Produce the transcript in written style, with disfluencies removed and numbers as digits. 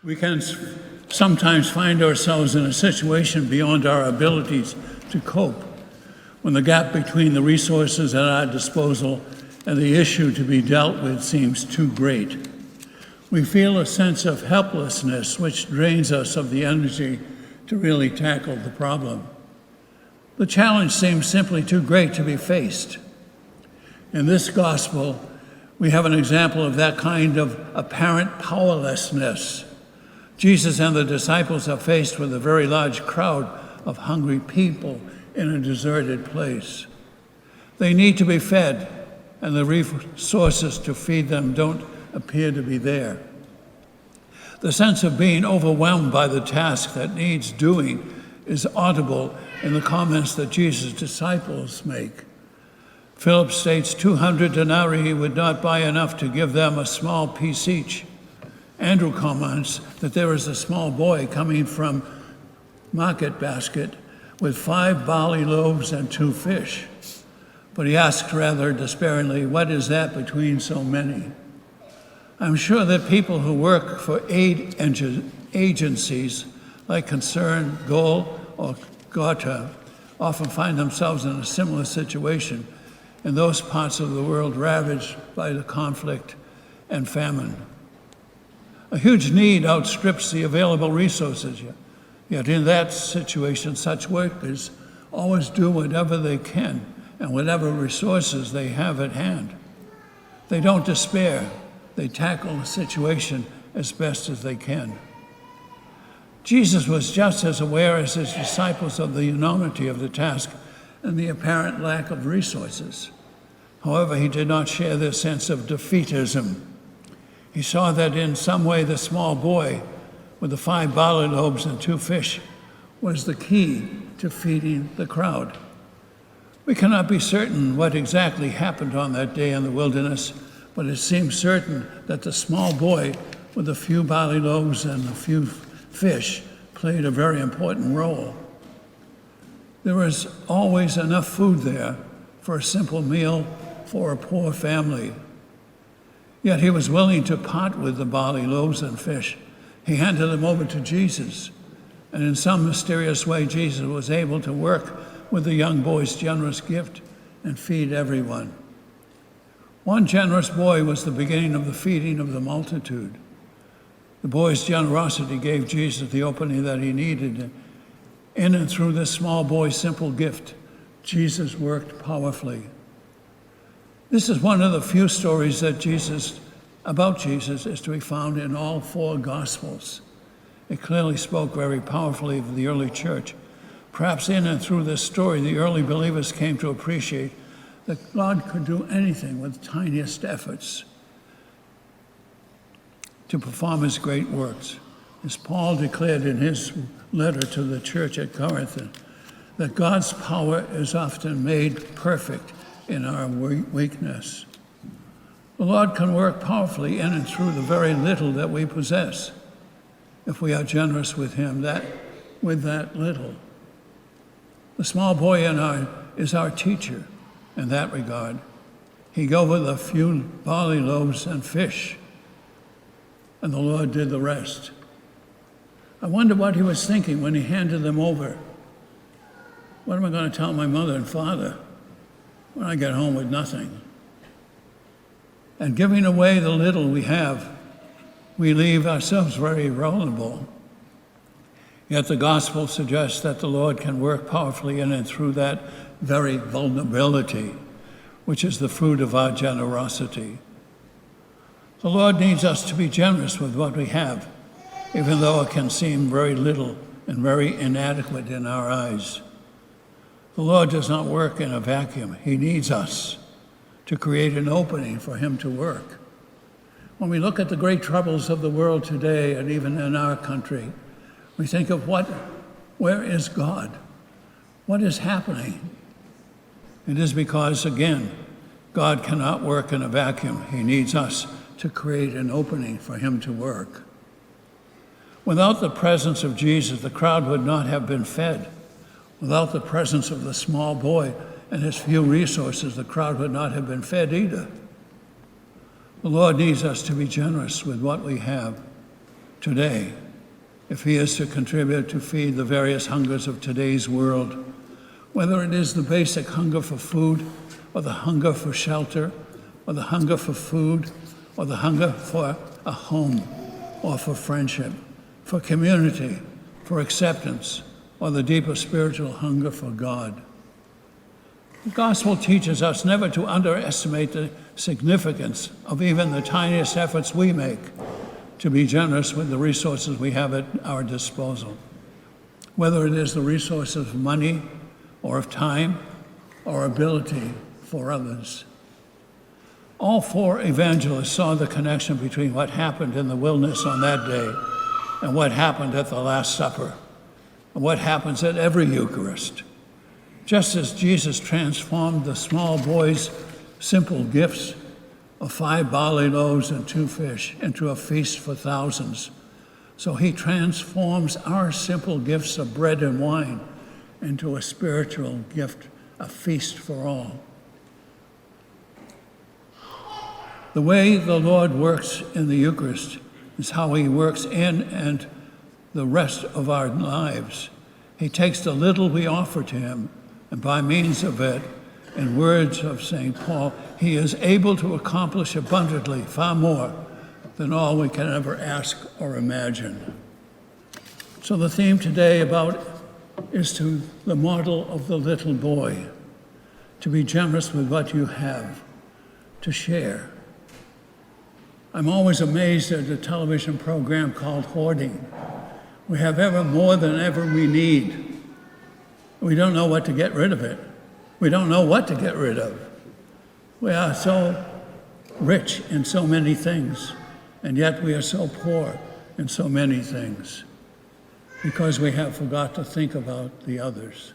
We can sometimes find ourselves in a situation beyond our abilities to cope, when the gap between the resources at our disposal and the issue to be dealt with seems too great. We feel a sense of helplessness which drains us of the energy to really tackle the problem. The challenge seems simply too great to be faced. In this gospel, we have an example of that kind of apparent powerlessness. Jesus and the disciples are faced with a very large crowd of hungry people in a deserted place. They need to be fed, and the resources to feed them don't appear to be there. The sense of being overwhelmed by the task that needs doing is audible in the comments that Jesus' disciples make. Philip states 200 denarii would not buy enough to give them a small piece each. Andrew comments that there is a small boy coming from market basket with 5 barley loaves and 2 fish. But he asks rather despairingly, what is that between so many? I'm sure that people who work for aid agencies like Concern, Goal, or Gotha often find themselves in a similar situation in those parts of the world ravaged by the conflict and famine. A huge need outstrips the available resources, yet in that situation, such workers always do whatever they can and whatever resources they have at hand. They don't despair. They tackle the situation as best as they can. Jesus was just as aware as his disciples of the enormity of the task and the apparent lack of resources. However, he did not share their sense of defeatism. He saw that in some way the small boy with the 5 barley loaves and 2 fish was the key to feeding the crowd. We cannot be certain what exactly happened on that day in the wilderness, but it seems certain that the small boy with a few barley loaves and a few fish played a very important role. There was always enough food there for a simple meal for a poor family. Yet he was willing to part with the barley loaves and fish. He handed them over to Jesus, and in some mysterious way, Jesus was able to work with the young boy's generous gift and feed everyone. One generous boy was the beginning of the feeding of the multitude. The boy's generosity gave Jesus the opening that he needed. In and through this small boy's simple gift, Jesus worked powerfully. This is one of the few stories about Jesus is to be found in all 4 Gospels. It clearly spoke very powerfully of the early church. Perhaps in and through this story, the early believers came to appreciate that God could do anything with the tiniest efforts to perform his great works. As Paul declared in his letter to the church at Corinth, that God's power is often made perfect in our weakness. The Lord can work powerfully in and through the very little that we possess, if we are generous with him, with that little. The small boy is our teacher in that regard. He gave with a few barley loaves and fish, and the Lord did the rest. I wonder what he was thinking when he handed them over. What am I going to tell my mother and father when I get home with nothing? And giving away the little we have, we leave ourselves very vulnerable. Yet the gospel suggests that the Lord can work powerfully in and through that very vulnerability, which is the fruit of our generosity. The Lord needs us to be generous with what we have, even though it can seem very little and very inadequate in our eyes. The Lord does not work in a vacuum. He needs us to create an opening for him to work. When we look at the great troubles of the world today, and even in our country, we think of where is God? What is happening? It is because, again, God cannot work in a vacuum. He needs us to create an opening for him to work. Without the presence of Jesus, the crowd would not have been fed. Without the presence of the small boy and his few resources, the crowd would not have been fed either. The Lord needs us to be generous with what we have. today if he is to contribute to feed the various hungers of today's world, whether it is the basic hunger for food, or the hunger for shelter, or the hunger for food, or the hunger for a home, or for friendship, for community, for acceptance, or the deeper spiritual hunger for God. The gospel teaches us never to underestimate the significance of even the tiniest efforts we make to be generous with the resources we have at our disposal, whether it is the resources of money, or of time, or ability for others. All four evangelists saw the connection between what happened in the wilderness on that day and what happened at the Last Supper, and what happens at every Eucharist. Just as Jesus transformed the small boy's simple gifts of 5 barley loaves and 2 fish into a feast for thousands, so he transforms our simple gifts of bread and wine into a spiritual gift, a feast for all. The way the Lord works in the Eucharist is how he works in and the rest of our lives. He takes the little we offer to him, and by means of it, in words of St. Paul, he is able to accomplish abundantly, far more than all we can ever ask or imagine. So the theme today is to the model of the little boy, to be generous with what you have, to share. I'm always amazed at a television program called Hoarding. We have ever more than ever we need. We don't know what to get rid of it. We don't know what to get rid of. We are so rich in so many things, and yet we are so poor in so many things because we have forgot to think about the others.